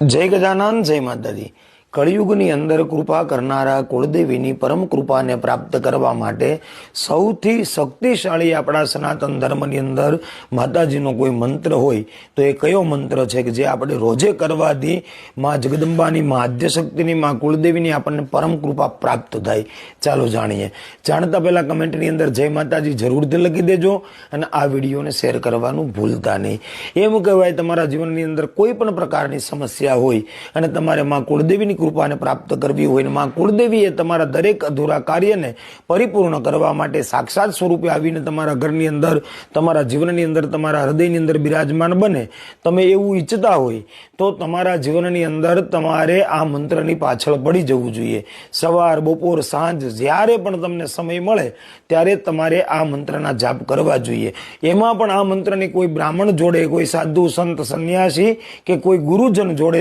जय गजानन जय माताजी। कलियुगनी अंदर कृपा करनारा कुलदेवीनी परम कृपाने प्राप्त करवा माटे सौथी शक्तिशाળી આપણા સનાતન ધર્મની અંદર માતાજીનો કોઈ મંત્ર હોય તો એ કયો મંત્ર છે કે જે આપણે રોજે કરવાથી માં જગદંબાની માં આદ્યશક્તિની માં કુળદેવીની આપણને પરમ કૃપા પ્રાપ્ત થાય? ચાલો જાણીએ। જાણતા પહેલા કમેન્ટની અંદર જય માતાજી જરૂરથી લખી દેજો અને આ વિડીયોને શેર કરવાનું ભૂલતા નહીં। એમ કહેવાય તમારા જીવનની અંદર કોઈ પણ પ્રકારની સમસ્યા હોય અને તમારે માં કુળદેવીની કૃપાને પ્રાપ્ત કરવી હોય ને માં કુળદેવીએ તમારા દરેક અધૂરા કાર્યને પરિપૂર્ણ કરવા માટે સાક્ષાત સ્વરૂપે આવીને તમારા ઘરની અંદર, તમારા જીવનની અંદર, તમારા હૃદયની અંદર બિરાજમાન બને, તમે એવું ઈચ્છતા હોય તો તમારા જીવનની અંદર તમારે આ મંત્રની પાછળ પડી જવું જોઈએ। સવાર, બપોર, સાંજ જ્યારે પણ તમને સમય મળે ત્યારે તમારે આ મંત્રના જાપ કરવા જોઈએ। એમાં પણ આ મંત્રની કોઈ બ્રાહ્મણ જોડે, કોઈ સાધુ, સંત, સંન્યાસી કે કોઈ ગુરુજન જોડે